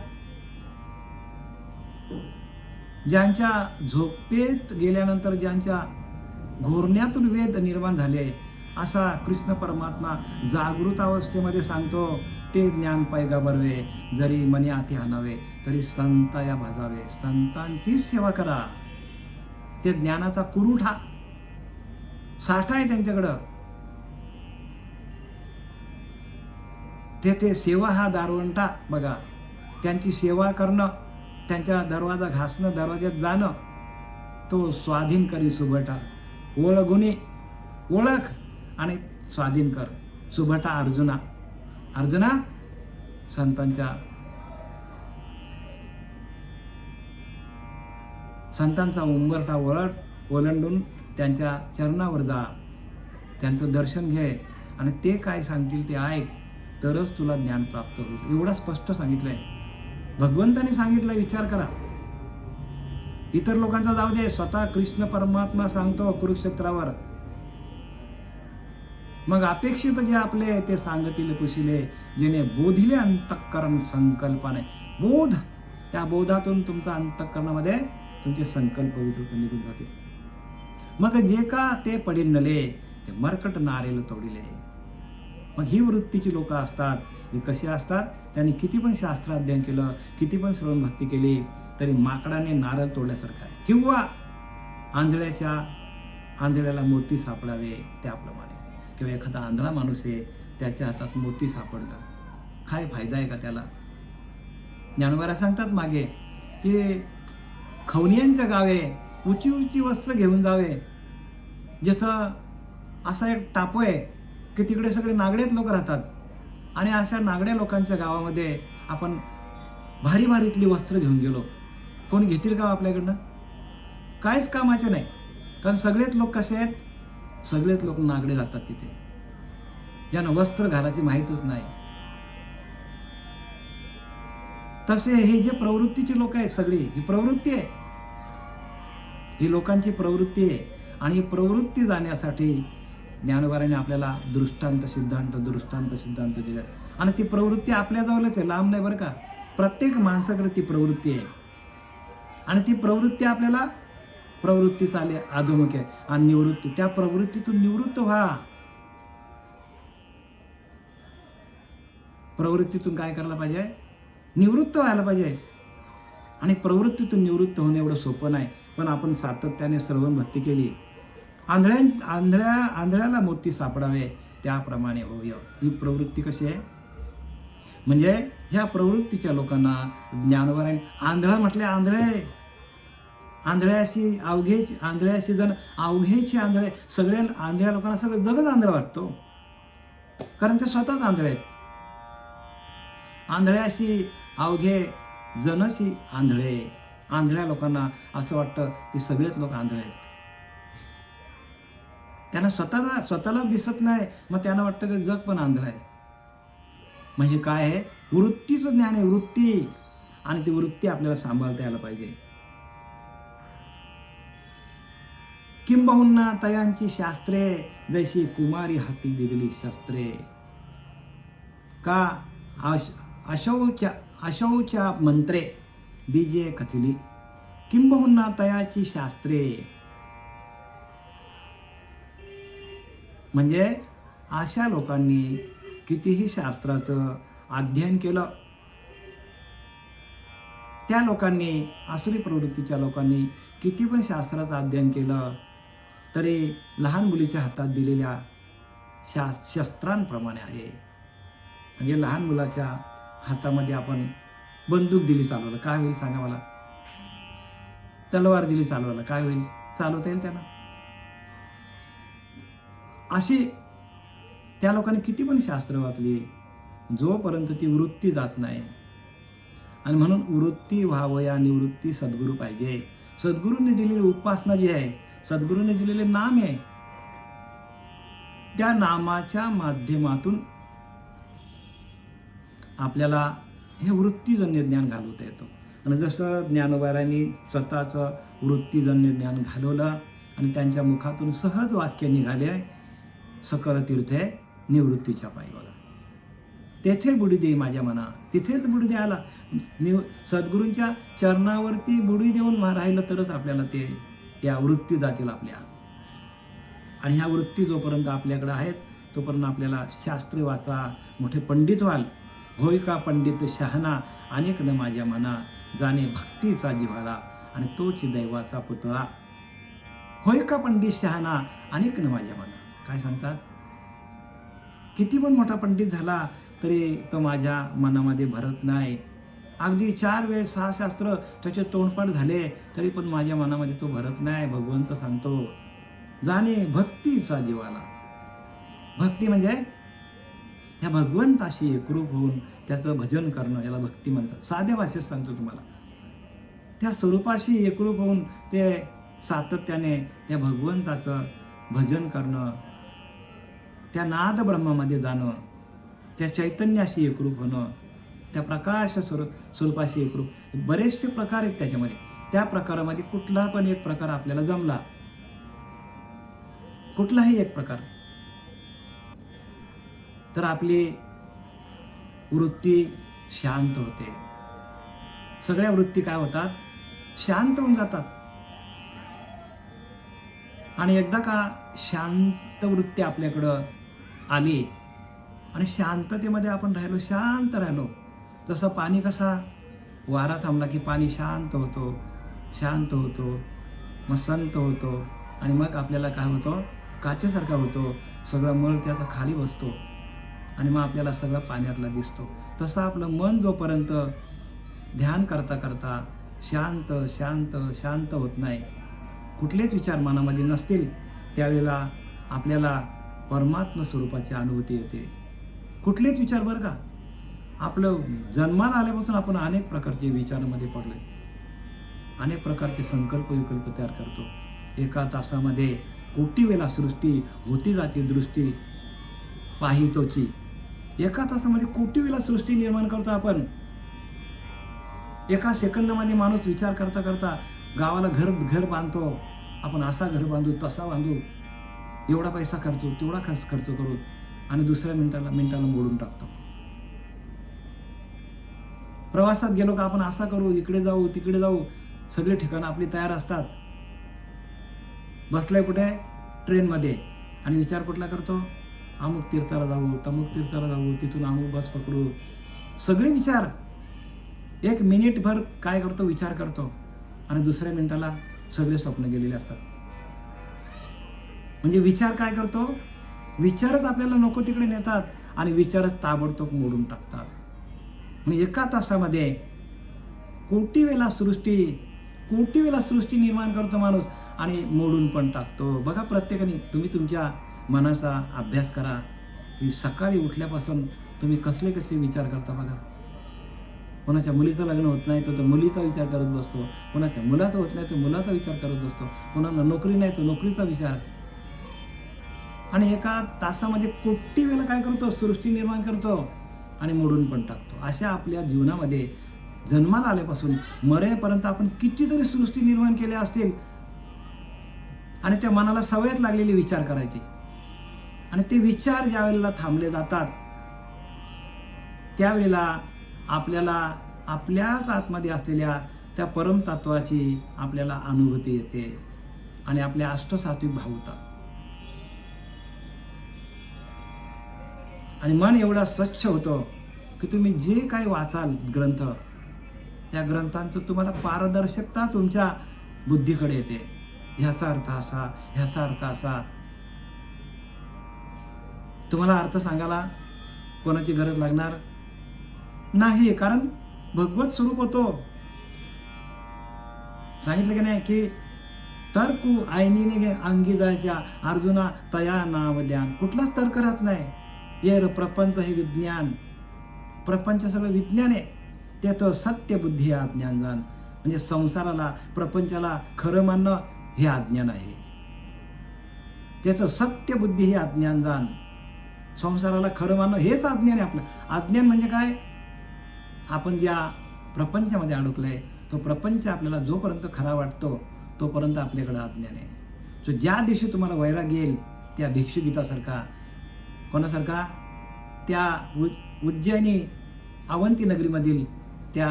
ज्यांच्या झोपेत गेल्यानंतर ज्यांच्या घोरण्यातून वेद निर्माण झाले, असा कृष्ण परमात्मा जागृत अवस्थेमध्ये सांगतो, ते ज्ञान पैगंबरवे जरी मनी आथे आणावे तरी संताया भजावे. संतांची सेवा करा. ते ज्ञानाचा कुरुठा साठा आहे त्यांच्याकडं. ते सेवा हा दारवंटा बघा, त्यांची सेवा करणं, त्यांच्या दरवाजा घासणं, दरवाज्यात जाणं, तो स्वाधीन करी सुभटा. ओळगुणी ओळख आणि स्वाधीन कर. सुभटा अर्जुना संतांचा उंबरठा ओलांडून त्यांच्या चरणावर जा, त्यांचं दर्शन घे आणि ते काय सांगतील ते ऐक, तरच तुला ज्ञान प्राप्त होईल. एवढं स्पष्ट सांगितलंय भगवंताने, सांगितलंय. विचार करा. इतर लोकांचा जाऊ दे, स्वतः कृष्ण परमात्मा सांगतो कुरुक्षेत्रावर. मग अपेक्षित जे आपले ते सांगतील पुशिले, जेणे बोधिले अंतःकरण संकल्पाने. बोध, त्या बोधातून तुमच्या अंतःकरणामध्ये तुमचे संकल्प निघून जातील. मग जे का ते पडील नले, ते मरकट नारेल तोडिले. मग ही वृत्तीची लोक असतात. हे कशी असतात? त्यांनी किती पण शास्त्र अध्ययन केलं, किती पण श्रवण भक्ती केली, तरी माकडाने नारळ तोडल्यासारखं आहे. किंवा आंधळ्याला मोती सापडावे त्याप्रमाणे. किंवा एखादा आंधळा माणूस आहे, त्याच्या हातात मोती सापडलं, काय फायदा आहे का त्याला? ज्ञानोबा सांगतात मागे, ते खवनियांच्या गावे उंची उंची वस्त्र घेऊन जावे, जिथं असा एक टापू आहे की तिकडे सगळे नागडेच लोक राहतात, आणि अशा नागड्या लोकांच्या गावामध्ये आपण भारी भारीतली वस्त्र घेऊन गेलो, कोणी घेतील का आपल्याकडनं? काहीच कामाचे नाही. कारण सगळेच लोक कसे आहेत? सगळेच लोक नागडे राहतात तिथे, ज्यांना वस्त्र घालायची माहीतच नाही. तसे हे जे प्रवृत्तीचे लोक आहेत, सगळी ही प्रवृत्ती आहे, ही लोकांची प्रवृत्ती आहे. आणि प्रवृत्ती जाण्यासाठी ज्ञानोबाने आपल्याला दृष्टांत सिद्धांत दिले. आणि ती प्रवृत्ती आपल्या जवळच आहे, लांब नाही बरं का. प्रत्येक माणसाकडे ती प्रवृत्ती आहे. आणि ती प्रवृत्ती आपल्याला प्रवृत्ती चाले अधोमुख आहे. आणि निवृत्ती, त्या प्रवृत्तीतून निवृत्त व्हा. प्रवृत्तीतून काय करायला पाहिजे? निवृत्त व्हायला पाहिजे. आणि प्रवृत्तीतून निवृत्त होणं एवढं सोपं नाही, पण आपण सातत्याने श्रवण भक्ती केली. आंधळ्याला मोती सापडावे त्याप्रमाणे होय. ही प्रवृत्ती कशी आहे? म्हणजे ह्या प्रवृत्तीच्या लोकांना ज्ञानोबाने आंधळा म्हटले. आंधळ्याशी जण अवघेची आंधळे. सगळ्या आंधळ्या लोकांना सगळं जगच आंधळा वाटतो, कारण ते स्वतःच आंधळे आहेत. आंधळ्याशी अवघे जनची आंधळे. आंधळ्या लोकांना असं वाटतं की सगळेच लोक आंधळे आहेत. त्यांना स्वतःला दिसत नाही, मग त्यांना वाटतं की जग पण आंधळं आहे. म्हणजे काय आहे? वृत्तीचं ज्ञान आहे, वृत्ती. आणि ती वृत्ती आपल्याला सांभाळता यायला पाहिजे. किंबहुना तयांची शास्त्रे जैशी कुमारी हाती दिलेली शस्त्रे. का अशौच्या मंत्रे बीजे कथिली किंबहुना तयाची शास्त्रे. म्हणजे अशा लोकांनी कितीही शास्त्राचं अध्ययन केलं, त्या लोकांनी, आसुरी प्रवृत्तीच्या लोकांनी किती पण शास्त्राचं अध्ययन केलं तरी लहान मुलीच्या हातात दिलेल्या शस्त्रांप्रमाणे आहे. म्हणजे लहान मुलाच्या हातामध्ये आपण बंदूक दिली चालवायला, काय होईल सांगा मला? तलवार दिली चालवायला, काय होईल? चालवता येईल त्यांना? अशी त्या लोकांनी किती पण शास्त्र वाचली, जोपर्यंत ती वृत्ती जात नाही. आणि म्हणून वृत्ती व्हावया निवृत्ती सद्गुरू पाहिजे. सद्गुरूंनी दिलेली उपासना जी आहे, सद्गुरूंनी दिलेले नाम आहे, त्या नामाच्या माध्यमातून आपल्याला हे वृत्तीजन्य ज्ञान घालवता येतं. आणि जसं ज्ञानोबारायांनी स्वतःचं वृत्तीजन्य ज्ञान घालवलं आणि त्यांच्या मुखातून सहज वाक्य निघाले, सकळ तीर्थे निवृत्तीच्या पायी. बघा, तेथे बुडी दे माझ्या मना, तिथेच बुडी द्यायला सद्गुरूंच्या चरणावरती बुडी देऊन राहिलं तरच आपल्याला ते या वृत्ती जातील आपल्या. आणि ह्या वृत्ती जोपर्यंत आपल्याकडे आहेत तोपर्यंत आपल्याला शास्त्रे वाचा, मोठे पंडित व्हाल. होय का पंडित शहाणा अनेक न माझ्या मना, जाणे भक्तीचा जिव्हाळा आणि तोच दैवाचा पुतळा. होय का पंडित शहाणा अनेक न माझ्या मना. काय सांगतात? किती पण मोठा पंडित झाला तरी तो माझ्या मनामध्ये भरत नाही. अगदी 4 वेळ 6 शास्त्र त्याचे तोंडपाठ झाले तरी पण माझ्या मनामध्ये तो भरत नाही. भगवंत सांगतो, जाणे भक्तीचा जिव्हाळा. भक्ती म्हणजे त्या भगवंताशी एकरूप होऊन त्याचं भजन करणं, याला भक्ती म्हणतात. साध्या भाषेत सांगतो तुम्हाला, त्या स्वरूपाशी एकरूप होऊन ते सातत्याने त्या भगवंताचं भजन करणं, त्या नाद ब्रह्मामध्ये जाणं, त्या चैतन्याशी एकरूप होणं, त्या प्रकाश स्वरूपाशी एकरूप. बरेचसे प्रकार आहेत त्याच्यामध्ये. त्या प्रकारामध्ये कुठला पण एक प्रकार आपल्याला जमला, कुठलाही एक प्रकार, तर आपली वृत्ती शांत होते. सगळ्या वृत्ती काय होतात? शांत होऊन जातात. आणि एकदा का शांत वृत्ती आपल्याकडं आली आणि शांततेमध्ये आपण राहिलो, शांत राहिलो, जसं पाणी कसा वारा थांबला की पाणी शांत होतो, शांत होतो, मग संत होतो आणि मग आपल्याला काय होतं? काचेसारखा होतो. सगळं मळ त्याचा खाली बसतो आणि मग आपल्याला सगळं पाण्यातला दिसतो. तसं आपलं मन जोपर्यंत ध्यान करता करता शांत शांत शांत होत नाही, कुठलेच विचार मनामध्ये नसतील, त्यावेळेला आपल्याला परमात्मा स्वरूपाची अनुभूती येते. कुठलेच विचार, बरं का, आपलं जन्माला आल्यापासून आपण अनेक प्रकारचे विचारामध्ये पडलोय, अनेक प्रकारचे संकल्प विकल्प तयार करतो. एका तासामध्ये कोटी वेळा सृष्टी होती जाते दृष्टी पाहितोची. एका तासामध्ये कोटी वेळा सृष्टी निर्माण करतो आपण. एका सेकंदामध्ये माणूस विचार करता करता गावाला घर बांधतो. आपण असा घर बांधू, तसा बांधू, एवढा पैसा खर्चू, तेवढा खर्च करू आणि दुसऱ्या मिनिटाला मोडून टाकतो. प्रवासात गेलो का आपण असा करू, इकडे जाऊ, तिकडे जाऊ, सगळे ठिकाणं आपली तयार असतात. बसलाय कुठे? ट्रेनमध्ये, आणि विचार कुठला करतो? अमुक तीर्थाला जाऊ, तमुक तीर्थाला जाऊ, तिथून अमुक बस पकडू. सगळे विचार. एक मिनिटभर काय करतो? विचार करतो आणि दुसऱ्या मिनिटाला सगळे स्वप्न गेलेले असतात. म्हणजे विचार काय करतो? विचारच आपल्याला नको तिकडे नेतात आणि विचारच ताबडतोब मोडून टाकतात. म्हणजे एका तासामध्ये कोटी वेळा सृष्टी निर्माण करतो माणूस आणि मोडून पण टाकतो. बघा, प्रत्येकाने तुम्ही तुमच्या मनाचा अभ्यास करा की सकाळी उठल्यापासून तुम्ही कसले विचार करता. बघा, कोणाच्या मुलीचं लग्न होत नाही तर मुलीचा विचार करत बसतो, कोणाच्या मुलाचं होत नाही तर मुलाचा विचार करत बसतो, कोणाला नोकरी नाही तर नोकरीचा विचार. आणि एका तासामध्ये कोटी वेळा काय करतो? सृष्टी निर्माण करतो आणि मोडून पण टाकतो. अशा आपल्या जीवनामध्ये जन्माला आल्यापासून मरेपर्यंत आपण कितीतरी सृष्टी निर्माण केल्या असतील आणि त्या मनाला सवयच लागलेली विचार करायची. आणि ते विचार ज्या वेळेला थांबले जातात त्यावेळेला आपल्याला आपल्याच आतमध्ये असलेल्या त्या परमतत्वाची आपल्याला अनुभूती येते आणि आपले अष्टसात्विक भाव होतात. आणि मन एवढा स्वच्छ होतं की तुम्ही जे काही वाचाल ग्रंथ, त्या ग्रंथांचं तुम्हाला पारदर्शकता तुमच्या बुद्धीकडे येते. ह्याचा अर्थ असा, ह्याचा अर्थ असा. तुम्हाला अर्थ सांगायला कोणाची गरज लागणार नाही, कारण भगवत स्वरूप होतो. सांगितलं की नाही की तर्कू आईनीने अंगी जायच्या अर्जुना तया नाव द्यान. कुठलाच तर्क राहत नाही. ये प्रपंच हे विज्ञान, प्रपंच सगळं विज्ञान आहे. त्यात सत्य बुद्धी हा ज्ञान जाण. म्हणजे संसाराला, प्रपंचाला खरं मानणं हे अज्ञान आहे. त्याचं सत्य बुद्धी हे अज्ञान जाण. संसाराला खरं मानणं हेच अज्ञान आहे आपलं. अज्ञान म्हणजे काय? आपण ज्या प्रपंचामध्ये अडकलोय तो प्रपंच आपल्याला जोपर्यंत खरा वाटतो तोपर्यंत आपल्याकडे अज्ञान आहे. सो ज्या दिवशी तुम्हाला वैराग येईल, त्या भिक्षुगीतासारखा, कोणासारखा? त्या उज्जैनी अवंती नगरीमधील त्या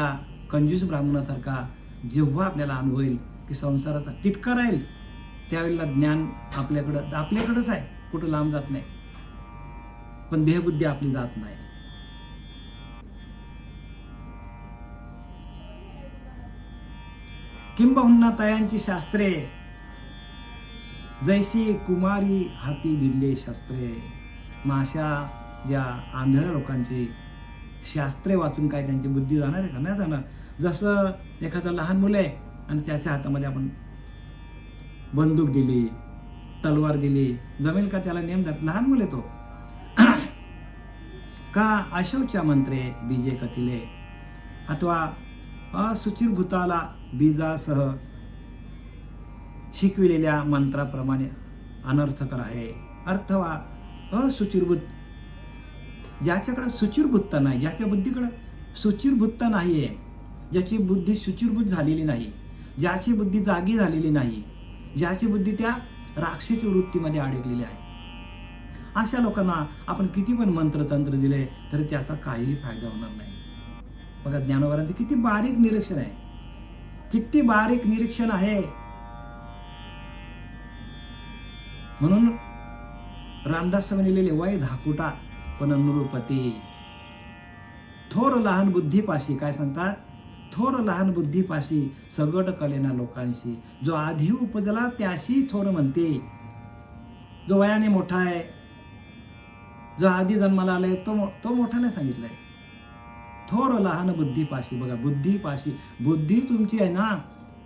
कंजूस ब्राह्मणासारखा जेव्हा आपल्याला अनुभव येईल की संसाराचा तिटका राहील, त्यावेळेला ज्ञान आपल्याकडंच आहे, कुठं लांब जात नाही. पण देहबुद्धी आपली जात नाही. किंबहुना तयांची शास्त्रे जैशी कुमारी हाती दिले शस्त्रे. अशा ज्या आंधळ्या लोकांची शास्त्रे वाचून काय त्यांची बुद्धी जाणार आहे का? नाही जाणार. जसं एखादं लहान मुलं आहे आणि त्याच्या हातामध्ये आपण बंदूक दिली, तलवार दिली, जमेल का त्याला? नेम जात. लहान मुले तो का अशौच्या मंत्रे बीजे कथिले, अथवा असुचिरभूताला बीजासह शिकविलेल्या मंत्राप्रमाणे अनर्थकर आहे. अर्थवा असुचिरभूत, ज्याच्याकडे सुचिरभूतता नाही, ज्याच्या बुद्धीकडे सुचिरभूतता नाही आहे, ज्याची बुद्धी सुचिरभूत झालेली नाही, ज्याची बुद्धी जागी झालेली नाही, ज्याची बुद्धी त्या राक्षसी वृत्तीमध्ये अडकलेली आहे, अशा लोकांना आपण किती पण मंत्रतंत्र दिले तरी त्याचा काहीही फायदा होणार नाही. बघा ज्ञानोबारांचं किती बारीक निरीक्षण आहे, किती बारीक निरीक्षण आहे. म्हणून रामदास लिहिलेले वय धाकुटा पण नृपती. थोर लहान बुद्धीपाशी, काय सांगतात? थोर लहान बुद्धीपाशी सगट कलेना लोकांशी. जो आधी उपजला त्याशी थोर म्हणते. जो वयाने मोठा आहे, जो आधी जन्माला आलाय तो मोठा नाही सांगितलंय. थोर लहान बुद्धीपाशी. बघा बुद्धीपाशी, बुद्धी तुमची आहे ना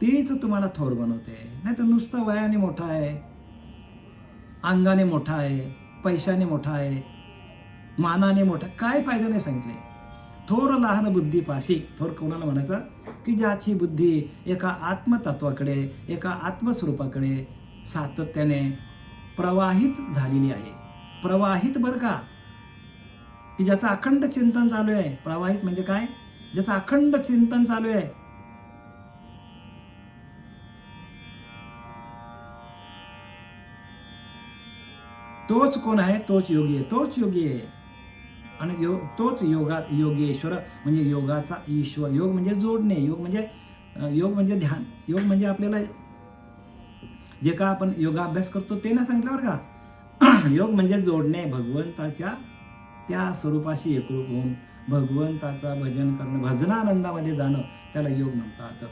तीच तुम्हाला थोर बनवते. नाही तर नुसतं वयाने मोठा आहे, अंगाने मोठा आहे, पैशाने मोठा आहे, मानाने मोठा, काय फायदा नाही सांगितले. थोर लहान बुद्धीपाशी. थोर कोणाला म्हणायचं? की ज्याची बुद्धी एका आत्मतत्वाकडे, एका आत्मस्वरूपाकडे सातत्याने प्रवाहित झालेली आहे. प्रवाहित बरं का, की ज्याचं अखंड चिंतन चालू आहे. प्रवाहित म्हणजे काय? ज्याचं अखंड चिंतन चालू आहे. तोच कोण आहे? तोच योगी आहे. तोच योगी आहे. आणि तोच योगेश्वर म्हणजे योगाचा ईश्वर. योग म्हणजे जोडणे, योग म्हणजे ध्यान, योग म्हणजे आपल्याला जे का आपण योगाभ्यास करतो ते ना सांगितलं बरं का. योग म्हणजे जोडणे, भगवंताच्या त्या स्वरूपाशी एकरूप होऊन भगवंताचा भजन करणं, भजनानंदामध्ये जाणं, त्याला योग म्हणतात.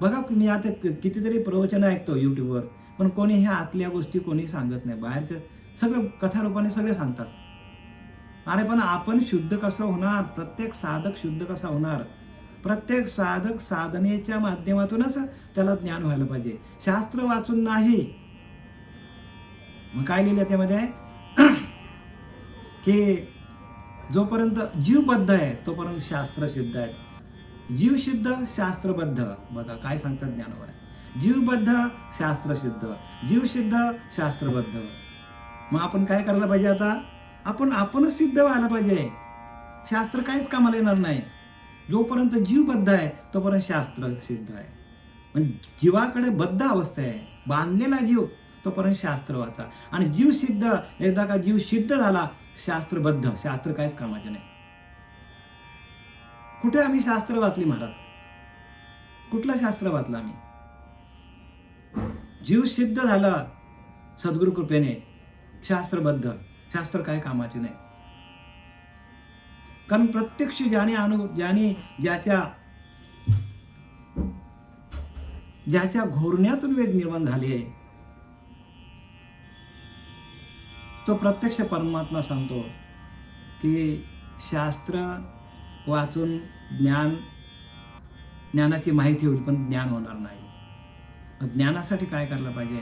बघा मी आता कितीतरी प्रवचन ऐकतो युट्यूबवर, पण कोणी ह्या आतल्या गोष्टी कोणी सांगत नाही. बाहेरचं सगळं कथारूपाने सगळे सांगतात. अरे पण आपण शुद्ध कसं होणार? प्रत्येक साधक शुद्ध कसा होणार? प्रत्येक साधक साधनेच्या माध्यमातूनच त्याला ज्ञान व्हायला पाहिजे, शास्त्र वाचून नाही. मग काय लिहिलं त्यामध्ये? की जोपर्यंत जीवबद्ध आहे तोपर्यंत शास्त्र सिद्ध आहे. जीव सिद्ध, शास्त्रबद्ध. बघा काय सांगतात ज्ञानोबा. जीवबद्ध, शास्त्रसिद्ध. जीवसिद्ध, शास्त्रबद्ध. मग आपण काय करायला पाहिजे आता? आपणच सिद्ध व्हायला पाहिजे. शास्त्र काहीच कामाला येणार नाही. जोपर्यंत जीवबद्ध आहे तोपर्यंत शास्त्र सिद्ध आहे. म्हणजे जीवाकडे बद्ध अवस्था आहे, बांधलेला जीव, तोपर्यंत शास्त्र वाचा. आणि जीव सिद्ध, एकदा का जीव सिद्ध झाला, शास्त्रबद्ध, शास्त्र काहीच कामाचे नाही. कुठे आम्ही शास्त्र वाचली महाराज? कुठलं शास्त्र वाचलं आम्ही? जीव सिद्ध झाला सद्गुरु कृपेने, शास्त्रबद्ध. शास्त्र काय कामाचे नाही. कारण प्रत्यक्ष ज्याने ज्याच्या घोरण्यातून वेद निर्माण झाले, तो प्रत्यक्ष परमात्मा सांगतो की शास्त्र वाचून ज्ञानाची माहिती होईल, पण ज्ञान होणार नाही. ज्ञानासाठी काय करायला पाहिजे?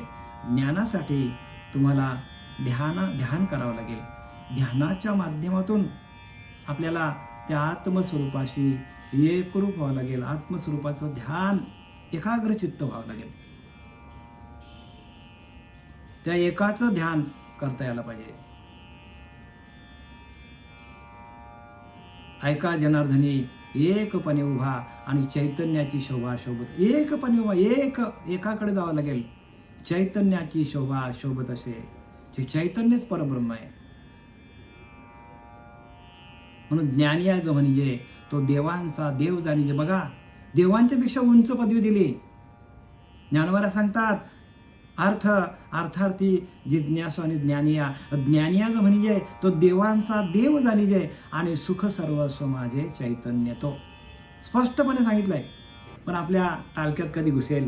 ज्ञानासाठी तुम्हाला ध्यान करावं लागेल. ध्यानाच्या माध्यमातून आपल्याला त्या आत्मस्वरूपाशी एकरूप व्हावं लागेल. आत्मस्वरूपाचं ध्यान एकाग्रचित्त व्हावं लागेल. त्या एकाचं ध्यान करता यायला पाहिजे. ऐका जनार्दनी एकपणे उभा आणि चैतन्याची शोभा शोभत. एकपणे उभा, एकाकडे जावं लागेल. चैतन्याची शोभा शोभत असे. हे चैतन्यच परब्रह्म आहे. म्हणून ज्ञानी आहे जो म्हणजे तो देवांचा देव जाणीजे. बघा, देवांच्या पेक्षा उंच पदवी दिली. ज्ञानवाला सांगतात अर्थार्थी जिज्ञासू आणि ज्ञानिया. ज्ञानिया जो म्हणजे तो देवांचा देव जाणीजे आणि सुख सर्वस्व माझे चैतन्य. तो स्पष्टपणे सांगितलंय. पण आपल्या टाळक्यात कधी घुसेल?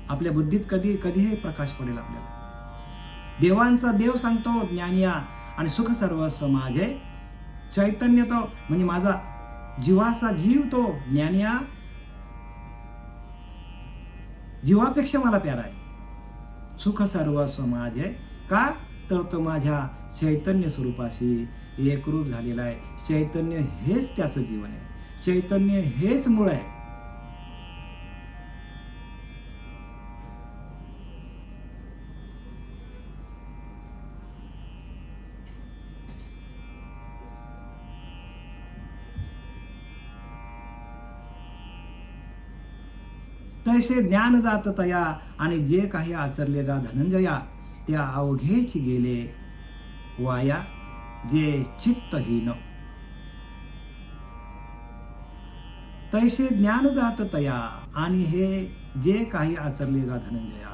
आपल्या बुद्धीत कधी हे प्रकाश पडेल आपल्याला? देवांचा देव सांगतो ज्ञानिया आणि सुख सर्वस्व माझे चैतन्य. तो म्हणजे माझा जीवाचा जीव तो ज्ञानिया जीवापेक्षा मला प्यारा आहे. सुख सर्वस्व माझे. का? तर तो माझ्या चैतन्य स्वरूपाशी एकरूप झालेला आहे. चैतन्य हेच त्याचं जीवन आहे. चैतन्य हेच मूळ आहे. तैसे ज्ञान जात तया आणि जे काही आचरले गा धनंजया, त्या अवघेच गेले वाया जे चित्तहीन. तैसे ज्ञान जात तया आणि हे जे काही आचरले गा धनंजया.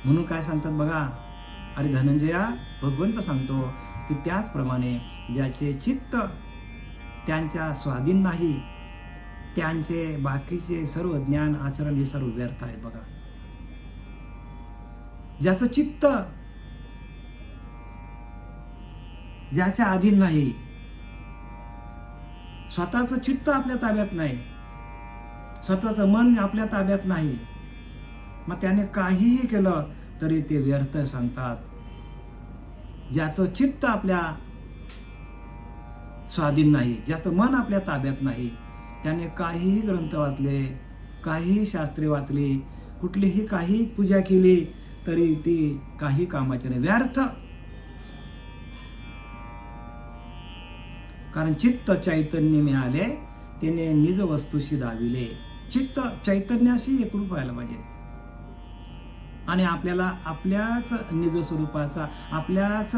म्हणून काय सांगतात बघा, अरे धनंजया, भगवंत सांगतो की त्याचप्रमाणे ज्याचे चित्त त्यांच्या स्वाधीन नाही, त्यांचे बाकीचे सर्व ज्ञान आचरण हे सर्व व्यर्थ आहेत. बघा, ज्याचं चित्त ज्याच्या अधीन नाही, स्वतःचं चित्त आपल्या ताब्यात नाही, स्वतःचं मन आपल्या ताब्यात नाही, मग त्याने काहीही केलं तरी ते व्यर्थ सांगतात. ज्याचं चित्त आपल्या स्वाधीन नाही, ज्याचं मन आपल्या ताब्यात नाही, त्याने काहीही ग्रंथ वाचले, काहीही शास्त्रे वाचली, कुठलीही काही पूजा केली तरी ती काही कामाची नाही, व्यर्थ. कारण चित्त चैतन्य मिळाले, त्याने निज वस्तूशी दाविले. चित्त चैतन्याशी एकरूप व्हायला पाहिजे आणि आपल्याला आपल्याच निज स्वरूपाचा, आपल्याच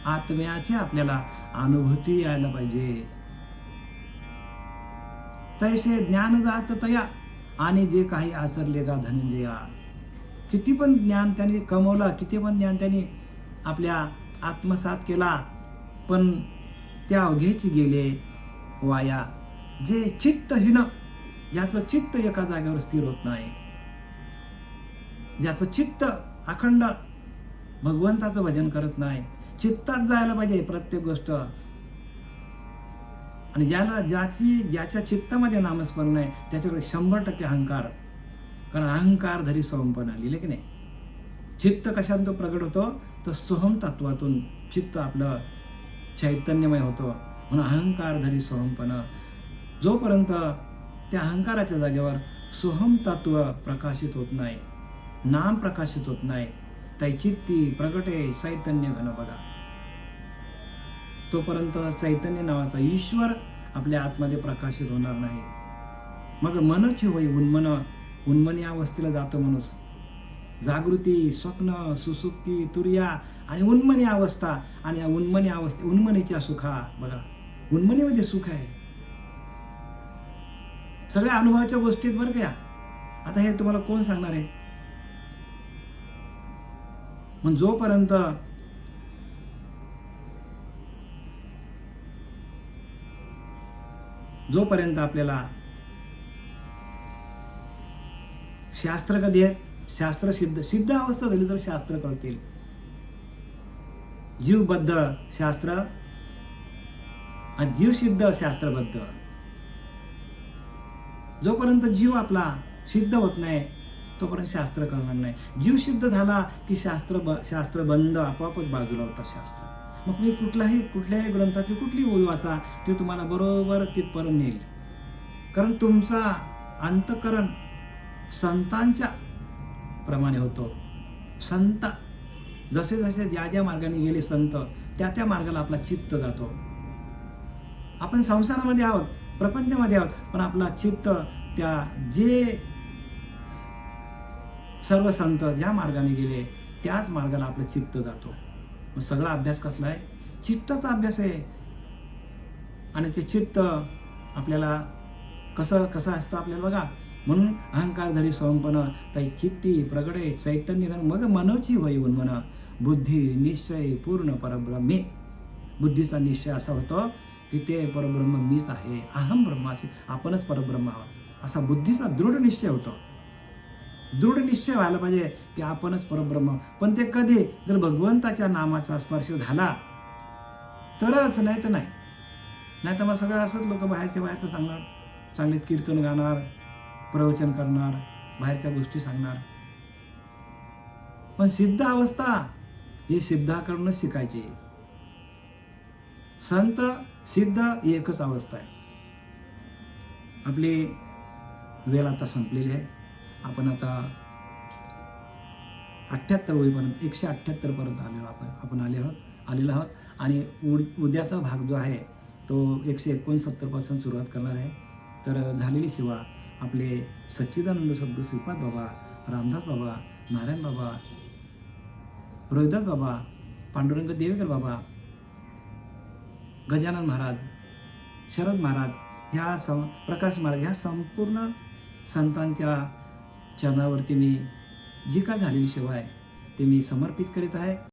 आत्म्याची आपल्याला अनुभूती यायला पाहिजे. तैसे ज्ञान जात तया आणि जे काही आचरले गा धनंजया. किती पण ज्ञान त्यांनी कमवलं, किती पण ज्ञान त्यांनी आपल्या आत्मसात केला, पण त्या अवघेच गेले वाया जे चित्तहीन. ज्याचं चित्त एका जागेवर स्थिर होत नाही, ज्याचं चित्त अखंड भगवंताचं भजन करत नाही. चित्तात जायला पाहिजे प्रत्येक गोष्ट. आणि ज्याच्या चित्तामध्ये नामस्मरण आहे त्याच्याकडे 100% अहंकार. कारण अहंकार धरी सोहमपणा लिहिले की नाही. चित्त कशातून तो प्रगट होतो? तर सोहम तत्वातून चित्त आपलं चैतन्यमय होतं. म्हणून अहंकार धरी सोहमपणा. जोपर्यंत त्या अहंकाराच्या जागेवर सोहम तत्व प्रकाशित होत नाही, नाम प्रकाशित होत नाही, तैचित्ती प्रगटे चैतन्य घन. बघा, तोपर्यंत चैतन्य नावाचा ईश्वर आपल्या आतमध्ये प्रकाशित होणार नाही. मग मनच होई उन्मनी अवस्थेला जातो माणूस. जागृती, स्वप्न, सुसुप्ती, तुर्या आणि उन्मनी अवस्था. आणि या उन्मनीच्या सुखा. बघा, उन्मनीमध्ये सुख आहे. सगळ्या अनुभवाच्या गोष्टीत बरं का. आता हे तुम्हाला कोण सांगणार आहे? मग जोपर्यंत आपल्याला शास्त्र कधी आहेत, शास्त्र सिद्ध अवस्था झाली तर शास्त्र कळतील. जीवबद्ध शास्त्र आणि जीवसिद्ध शास्त्रबद्ध. जोपर्यंत जीव आपला सिद्ध होत नाही तोपर्यंत शास्त्र कळणार नाही. जीव सिद्ध झाला की शास्त्र बंद, आपोआपच बाजूला होतात शास्त्र. मग मी कुठल्याही ग्रंथातली कुठली ओळी वाचा, ते तुम्हाला बरोबर तिथपर्यंत नेईल. कारण तुमचा अंतःकरण संतांच्या प्रमाणे होतो. संत जसे जसे ज्या मार्गाने गेले संत, त्या मार्गाला आपला चित्त जातो. आपण संसारामध्ये आहोत, प्रपंचामध्ये आहोत, पण आपला चित्त त्या जे सर्व संत ज्या मार्गाने गेले त्याच मार्गाला आपलं चित्त जातो. मग सगळा अभ्यास कसला आहे? चित्ताचा अभ्यास आहे. आणि ते चित्त आपल्याला कसं असतं आपल्याला बघा. म्हणून अहंकार धरी संपन्न ताई चित्ती प्रगडे चैतन्य घन मग मनोची होईन म्हणा बुद्धी निश्चय पूर्ण परब्रह्मे. बुद्धीचा निश्चय असा होतो की ते परब्रह्म मीच आहे, अहम ब्रह्मास्मी, आपणच परब्रह्म आहोत, असा बुद्धीचा दृढ निश्चय होतो. दृढ निश्चय व्हायला पाहिजे की आपणच परब्रह्म. पण ते कधी जर भगवंताच्या नामाचा स्पर्श झाला तरच, नाही तर नाही. नाही तर मग सगळं असंच लोक बाहेरचं सांगणार, चांगले कीर्तन गाणार, प्रवचन करणार, बाहेरच्या गोष्टी सांगणार. पण सिद्ध अवस्था ही सिद्धाकडूनच शिकायची. संत सिद्ध एकच अवस्था आहे. आपली वेळ आता संपलेली आहे. आपण आता 78 होईपर्यंत 178 पर्यंत आपण आलेलो आहोत. आणि उद्याचा भाग जो आहे तो 169 पासून सुरुवात करणार आहे. तर झालेली सेवा आपले सच्चिदानंद सद्गुरू श्रीपाद बाबा, रामदास बाबा, नारायण बाबा, रोहिदास बाबा, पांडुरंग देवेकर बाबा, गजानन महाराज, शरद महाराज, प्रकाश महाराज, ह्या संपूर्ण संतांच्या चरणावरती मी जी काय झालेली सेवा आहे ते मी समर्पित करीत आहे.